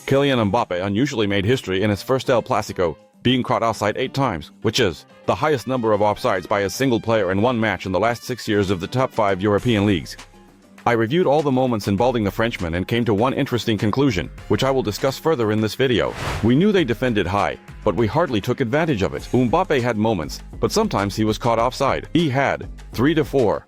Kylian Mbappe unusually made history in his first El Clasico, being caught offside 8 times, which is the highest number of offsides by a single player in one match in the last 6 years of the top 5 European leagues. I reviewed all the moments involving the Frenchman and came to one interesting conclusion, which I will discuss further in this video. We knew they defended high, but we hardly took advantage of it. Mbappe had moments, but sometimes he was caught offside. He had 3 to 4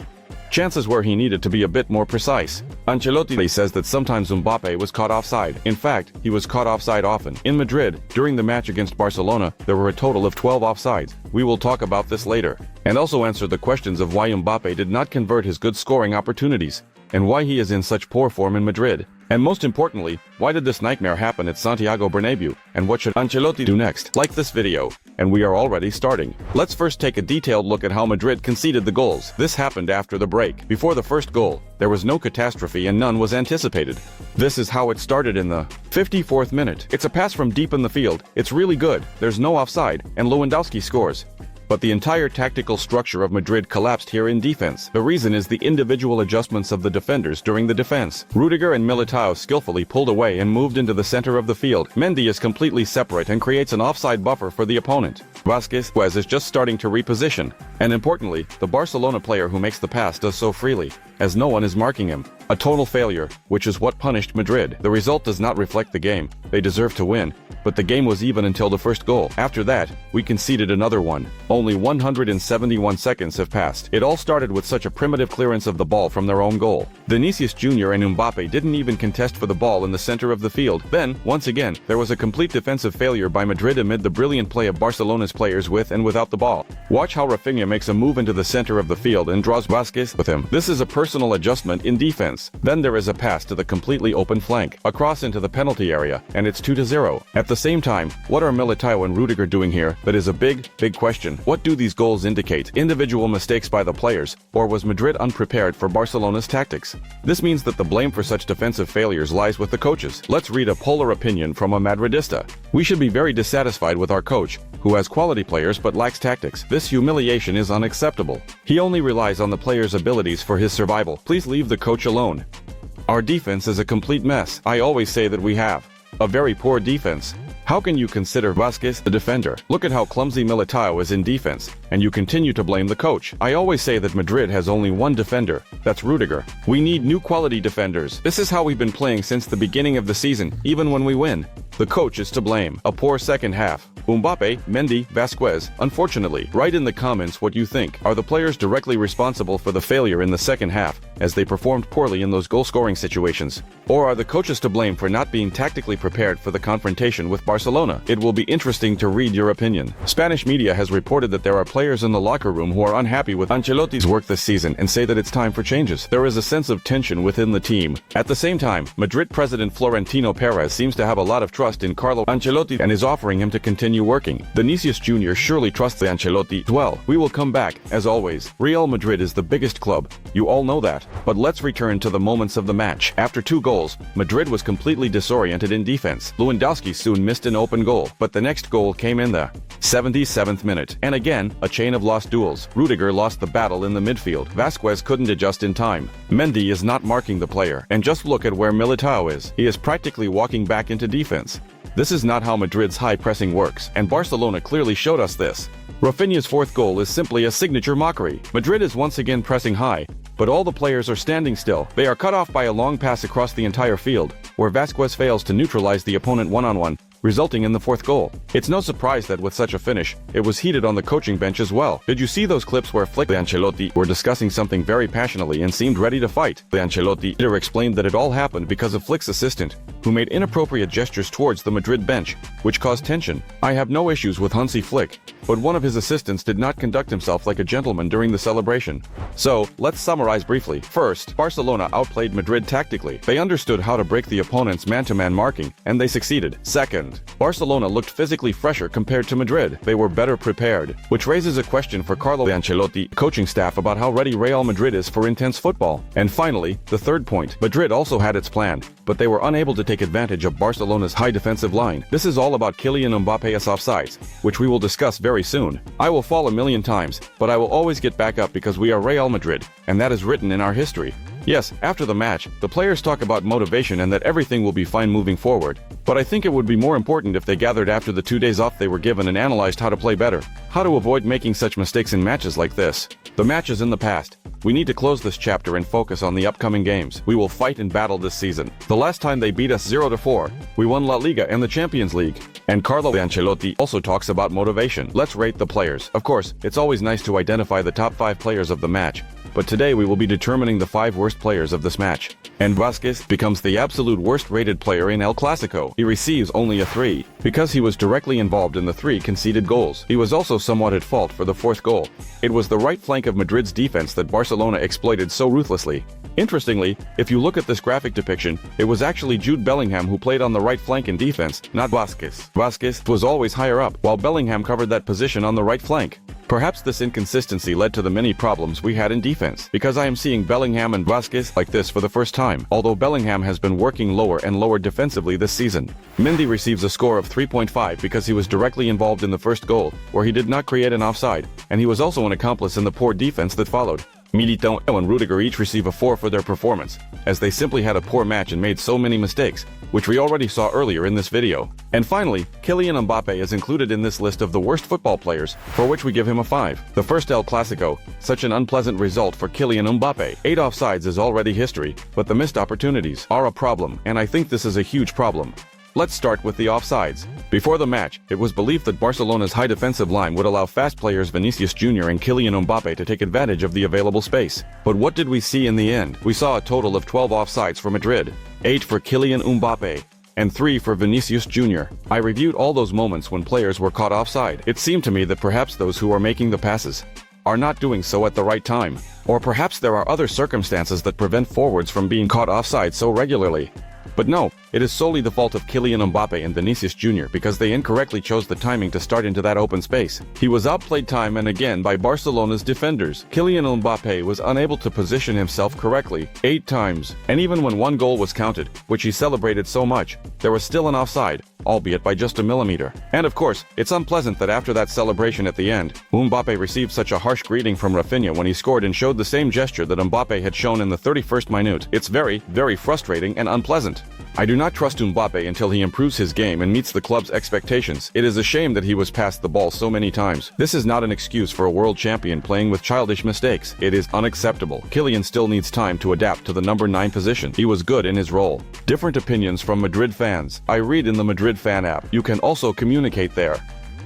chances where he needed to be a bit more precise. Ancelotti says that sometimes Mbappe was caught offside. In fact, he was caught offside often. In Madrid, during the match against Barcelona, there were a total of 12 offsides. We will talk about this later. And also answer the questions of why Mbappe did not convert his good scoring opportunities, and why he is in such poor form in Madrid. And most importantly, why did this nightmare happen at Santiago Bernabeu, and what should Ancelotti do next? Like this video, and we are already starting. Let's first take a detailed look at how Madrid conceded the goals. This happened after the break. Before the first goal, there was no catastrophe and none was anticipated. This is how it started in the 54th minute. It's a pass from deep in the field. It's really good. There's no offside, and Lewandowski scores. But the entire tactical structure of Madrid collapsed here in defense. The reason is the individual adjustments of the defenders during the defense. Rudiger and Militao skillfully pulled away and moved into the center of the field. Mendy is completely separate and creates an offside buffer for the opponent. Vasquez is just starting to reposition. And importantly, the Barcelona player who makes the pass does so freely, as no one is marking him. A total failure, which is what punished Madrid. The result does not reflect the game. They deserve to win, but the game was even until the first goal. After that, we conceded another one. Only 171 seconds have passed. It all started with such a primitive clearance of the ball from their own goal. Vinicius Jr. and Mbappe didn't even contest for the ball in the center of the field. Then, once again, there was a complete defensive failure by Madrid amid the brilliant play of Barcelona's players with and without the ball. Watch how Rafinha makes a move into the center of the field and draws Vasquez with him. This is a personal adjustment in defense. Then there is a pass to the completely open flank, a cross into the penalty area, and it's 2-0. At the same time, what are Militao and Rudiger doing here? That is a big question. What do these goals indicate? Individual mistakes by the players, or was Madrid unprepared for Barcelona's tactics? This means that the blame for such defensive failures lies with the coaches. Let's read a polar opinion from a Madridista. We should be very dissatisfied with our coach, who has quality players but lacks tactics. This humiliation is unacceptable. He only relies on the players' abilities for his survival. Please leave the coach alone. Our defense is a complete mess. I always say that we have a very poor defense. How can you consider Vasquez the defender? Look at how clumsy Militao is in defense, and you continue to blame the coach. I always say that Madrid has only one defender, that's Rudiger. We need new quality defenders. This is how we've been playing since the beginning of the season, even when we win. The coach is to blame. A poor second half. Mbappe, Mendy, Vasquez. Unfortunately, write in the comments what you think. Are the players directly responsible for the failure in the second half, as they performed poorly in those goal-scoring situations? Or are the coaches to blame for not being tactically prepared for the confrontation with Barcelona? It will be interesting to read your opinion. Spanish media has reported that there are players in the locker room who are unhappy with Ancelotti's work this season and say that it's time for changes. There is a sense of tension within the team. At the same time, Madrid president Florentino Perez seems to have a lot of trust in Carlo Ancelotti and is offering him to continue working. Vinicius Jr. surely trusts Ancelotti as well. We will come back, as always. Real Madrid is the biggest club. You all know that. But let's return to the moments of the match. After 2 goals, Madrid was completely disoriented in defense. Lewandowski soon missed an open goal, but the next goal came in the 77th minute. And again, a chain of lost duels. Rudiger lost the battle in the midfield. Vasquez couldn't adjust in time. Mendy is not marking the player. And just look at where Militao is. He is practically walking back into defense. This is not how Madrid's high pressing works, and Barcelona clearly showed us this. Rafinha's 4th goal is simply a signature mockery. Madrid is once again pressing high, but all the players are standing still. They are cut off by a long pass across the entire field, where Vasquez fails to neutralize the opponent one-on-one, resulting in the 4th goal. It's no surprise that with such a finish, it was heated on the coaching bench as well. Did you see those clips where Flick and Ancelotti were discussing something very passionately and seemed ready to fight? The Ancelotti leader explained that it all happened because of Flick's assistant, who made inappropriate gestures towards the Madrid bench, which caused tension. I have no issues with Hansi Flick, but one of his assistants did not conduct himself like a gentleman during the celebration. So, let's summarize briefly. First, Barcelona outplayed Madrid tactically. They understood how to break the opponent's man-to-man marking, and they succeeded. Second, Barcelona looked physically fresher compared to Madrid. They were better prepared, which raises a question for Carlo Ancelotti coaching staff about how ready Real Madrid is for intense football. And finally, the third point, Madrid also had its plan, but they were unable to take advantage of Barcelona's high defensive line. This is all about Kylian Mbappe's offsides, which we will discuss very soon. I will fall a million times, but I will always get back up because we are Real Madrid, and that is written in our history. Yes, after the match, the players talk about motivation and that everything will be fine moving forward. But I think it would be more important if they gathered after the 2 days off they were given and analyzed how to play better, how to avoid making such mistakes in matches like this. The match is in the past. We need to close this chapter and focus on the upcoming games. We will fight and battle this season. The last time they beat us 0-4, we won La Liga and the Champions League. And Carlo Ancelotti also talks about motivation. Let's rate the players. Of course, it's always nice to identify the top 5 players of the match. But today we will be determining the 5 worst players of this match. And Vázquez becomes the absolute worst-rated player in El Clasico. He receives only a 3, because he was directly involved in the 3 conceded goals. He was also somewhat at fault for the 4th goal. It was the right flank of Madrid's defense that Barcelona exploited so ruthlessly. Interestingly, if you look at this graphic depiction, it was actually Jude Bellingham who played on the right flank in defense, not Vázquez. Vázquez was always higher up, while Bellingham covered that position on the right flank. Perhaps this inconsistency led to the many problems we had in defense, because I am seeing Bellingham and Vázquez like this for the first time, although Bellingham has been working lower and lower defensively this season. Mendy receives a score of 3.5 because he was directly involved in the first goal, where he did not create an offside, and he was also an accomplice in the poor defense that followed. Militão and Rudiger each receive a 4 for their performance, as they simply had a poor match and made so many mistakes, which we already saw earlier in this video. And finally, Kylian Mbappe is included in this list of the worst football players, for which we give him a 5. The first El Clasico, such an unpleasant result for Kylian Mbappe. 8 offsides is already history, but the missed opportunities are a problem, and I think this is a huge problem. Let's start with the offsides. Before the match, it was believed that Barcelona's high defensive line would allow fast players Vinicius Jr. and Kylian Mbappe to take advantage of the available space. But what did we see in the end? We saw a total of 12 offsides for Madrid, 8 for Kylian Mbappe, and 3 for Vinicius Jr. I reviewed all those moments when players were caught offside. It seemed to me that perhaps those who are making the passes are not doing so at the right time. Or perhaps there are other circumstances that prevent forwards from being caught offside so regularly. But no, it is solely the fault of Kylian Mbappe and Vinicius Jr. because they incorrectly chose the timing to start into that open space. He was outplayed time and again by Barcelona's defenders. Kylian Mbappe was unable to position himself correctly 8 times, and even when 1 goal was counted, which he celebrated so much, there was still an offside, albeit by just a millimeter. And of course, it's unpleasant that after that celebration at the end, Mbappe received such a harsh greeting from Rafinha when he scored and showed the same gesture that Mbappe had shown in the 31st minute. It's very, very frustrating and unpleasant. I do not trust Mbappe until he improves his game and meets the club's expectations. It is a shame that he was passed the ball so many times. This is not an excuse for a world champion playing with childish mistakes. It is unacceptable. Kylian still needs time to adapt to the number 9 position. He was good in his role. Different opinions from Madrid fans. I read in the Madrid fan app. You can also communicate there.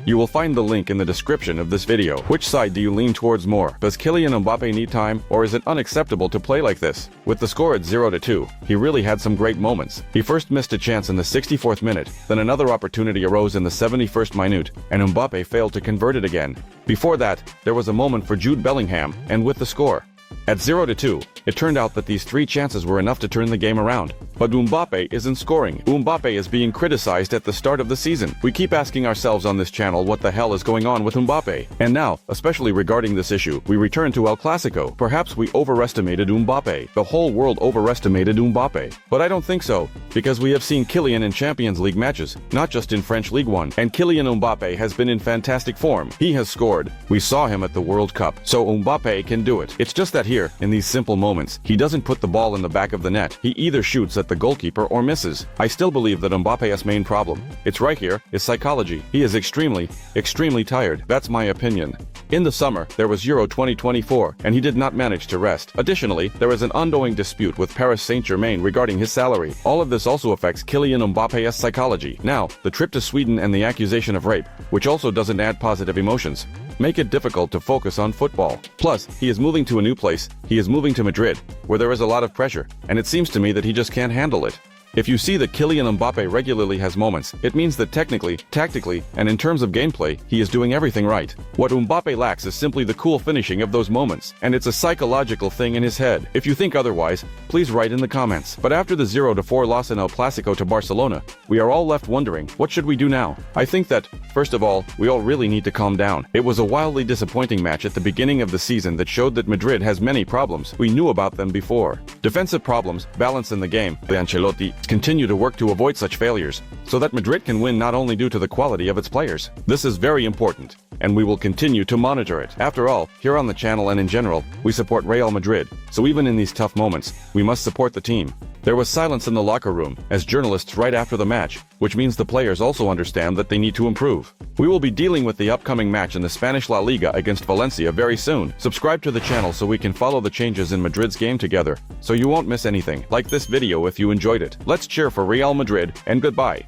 You will find the link in the description of this video. Which side do you lean towards more? Does Kylian Mbappe need time, or is it unacceptable to play like this? With the score at 0-2, he really had some great moments. He first missed a chance in the 64th minute, then another opportunity arose in the 71st minute, and Mbappe failed to convert it again. Before that, there was a moment for Jude Bellingham, and with the score at 0-2, it turned out that these 3 chances were enough to turn the game around. But Mbappe isn't scoring. Mbappe is being criticized at the start of the season. We keep asking ourselves on this channel what the hell is going on with Mbappe. And now, especially regarding this issue, we return to El Clasico. Perhaps we overestimated Mbappe. The whole world overestimated Mbappe. But I don't think so, because we have seen Kylian in Champions League matches, not just in French Ligue 1. And Kylian Mbappe has been in fantastic form. He has scored. We saw him at the World Cup. So Mbappe can do it. It's just that here, in these simple moments, he doesn't put the ball in the back of the net. He either shoots at the goalkeeper or misses. I still believe that Mbappe's main problem, it's right here, is psychology. He is extremely tired. That's my opinion. In the summer, there was Euro 2024, and he did not manage to rest. Additionally, there is an ongoing dispute with Paris Saint-Germain regarding his salary. All of this also affects Kylian Mbappe's psychology. Now, the trip to Sweden and the accusation of rape, which also doesn't add positive emotions, make it difficult to focus on football. Plus, he is moving to a new place. He is moving to Madrid, where there is a lot of pressure, and it seems to me that he just can't handle it. If you see that Kylian Mbappe regularly has moments, it means that technically, tactically, and in terms of gameplay, he is doing everything right. What Mbappe lacks is simply the cool finishing of those moments, and it's a psychological thing in his head. If you think otherwise, please write in the comments. But after the 0-4 loss in El Clasico to Barcelona, we are all left wondering, what should we do now? I think that, first of all, we all really need to calm down. It was a wildly disappointing match at the beginning of the season that showed that Madrid has many problems. We knew about them before. Defensive problems, balance in the game. Ancelotti continue to work to avoid such failures, so that Madrid can win not only due to the quality of its players. This is very important. and we will continue to monitor it. After all, here on the channel and in general, we support Real Madrid, so even in these tough moments, we must support the team. There was silence in the locker room as journalists right after the match, which means the players also understand that they need to improve. We will be dealing with the upcoming match in the Spanish La Liga against Valencia very soon. Subscribe to the channel so we can follow the changes in Madrid's game together, so you won't miss anything. Like this video if you enjoyed it. Let's cheer for Real Madrid, and goodbye.